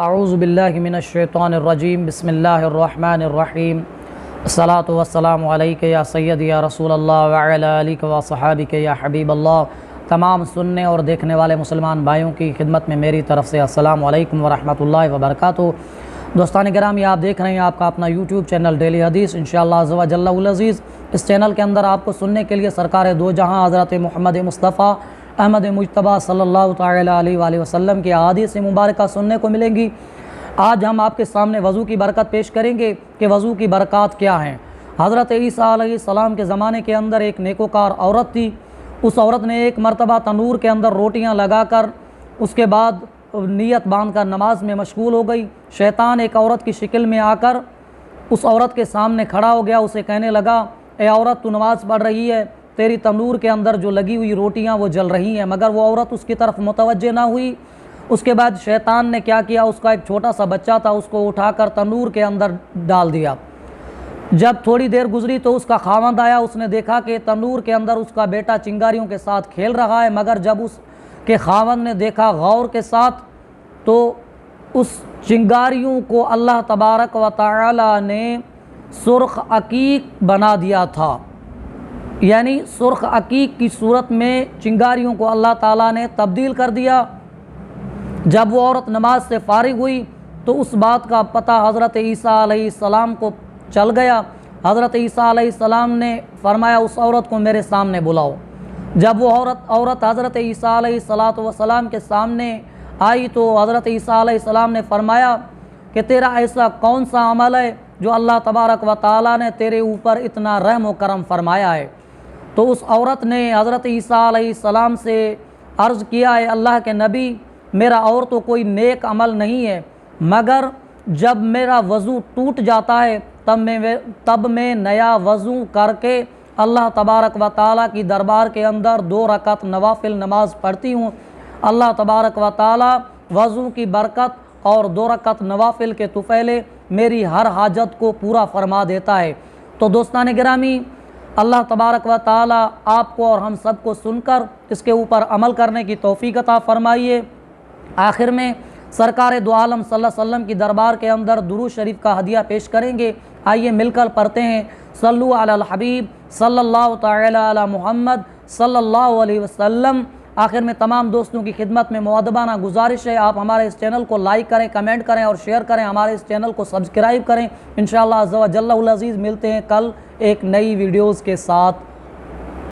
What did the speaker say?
اعوذ باللہ من الشیطان الرجیم بسم اللہ الرحمن الرحیم الصلاۃ والسلام علیک یا سیدی یا رسول اللہ وعلی آلک و صحابک یا حبیب اللہ۔ تمام سننے اور دیکھنے والے مسلمان بھائیوں کی خدمت میں میری طرف سے السلام علیکم ورحمۃ اللہ وبرکاتہ۔ دوستان گرامی، آپ دیکھ رہے ہیں آپ کا اپنا یوٹیوب چینل ڈیلی حدیث انشاءاللہ عز و جل العزیز۔ اس چینل کے اندر آپ کو سننے کے لیے سرکار دو جہاں حضرت محمد مصطفیٰ احمد مجتبیٰ صلی اللہ تعالیٰ علیہ وآلہ وسلم کی احادیث مبارکہ سننے کو ملیں گی۔ آج ہم آپ کے سامنے وضو کی برکت پیش کریں گے کہ وضو کی برکات کیا ہیں۔ حضرت عیسیٰ علیہ السلام کے زمانے کے اندر ایک نیکوکار عورت تھی۔ اس عورت نے ایک مرتبہ تنور کے اندر روٹیاں لگا کر اس کے بعد نیت باندھ کر نماز میں مشغول ہو گئی۔ شیطان ایک عورت کی شکل میں آ کر اس عورت کے سامنے کھڑا ہو گیا، اسے کہنے لگا، اے عورت، تو نماز پڑھ رہی ہے، تیری تنور کے اندر جو لگی ہوئی روٹیاں وہ جل رہی ہیں، مگر وہ عورت اس کی طرف متوجہ نہ ہوئی۔ اس کے بعد شیطان نے کیا کیا، اس کا ایک چھوٹا سا بچہ تھا، اس کو اٹھا کر تنور کے اندر ڈال دیا۔ جب تھوڑی دیر گزری تو اس کا خاوند آیا، اس نے دیکھا کہ تنور کے اندر اس کا بیٹا چنگاریوں کے ساتھ کھیل رہا ہے، مگر جب اس کے خاوند نے دیکھا غور کے ساتھ تو اس چنگاریوں کو اللہ تبارک و تعالی نے سرخ عقیق بنا دیا تھا، یعنی سرخ عقیق کی صورت میں چنگاریوں کو اللہ تعالیٰ نے تبدیل کر دیا۔ جب وہ عورت نماز سے فارغ ہوئی تو اس بات کا پتہ حضرت عیسیٰ علیہ السلام کو چل گیا۔ حضرت عیسیٰ علیہ السلام نے فرمایا، اس عورت کو میرے سامنے بلاؤ۔ جب وہ عورت حضرت عیسیٰ علیہ السلام کے سامنے آئی تو حضرت عیسیٰ علیہ السلام نے فرمایا کہ تیرا ایسا کون سا عمل ہے جو اللہ تبارک و تعالیٰ نے تیرے اوپر اتنا رحم و کرم فرمایا ہے؟ تو اس عورت نے حضرت عیسیٰ علیہ السلام سے عرض کیا، ہے اللہ کے نبی، میرا اور تو کوئی نیک عمل نہیں ہے، مگر جب میرا وضو ٹوٹ جاتا ہے تب میں نیا وضو کر کے اللہ تبارک و تعالیٰ کی دربار کے اندر 2 رکعت نوافل نماز پڑھتی ہوں۔ اللہ تبارک و تعالیٰ وضو کی برکت اور 2 رکعت نوافل کے طفیلے میری ہر حاجت کو پورا فرما دیتا ہے۔ تو دوستان گرامی، اللہ تبارک و تعالیٰ آپ کو اور ہم سب کو سن کر اس کے اوپر عمل کرنے کی توفیق عطا فرمائیے۔ آخر میں سرکار دو عالم صلی اللہ علیہ وسلم کی دربار کے اندر درود شریف کا ہدیہ پیش کریں گے۔ آئیے مل کر پڑھتے ہیں، صلو علی الحبیب صلی اللہ تعالی علی محمد صلی اللہ علیہ وسلم۔ آخر میں تمام دوستوں کی خدمت میں مؤدبانہ گزارش ہے، آپ ہمارے اس چینل کو لائک کریں، کمنٹ کریں اور شیئر کریں، ہمارے اس چینل کو سبسکرائب کریں۔ انشاءاللہ عز و جل العزیز ملتے ہیں کل ایک نئی ویڈیوز کے ساتھ۔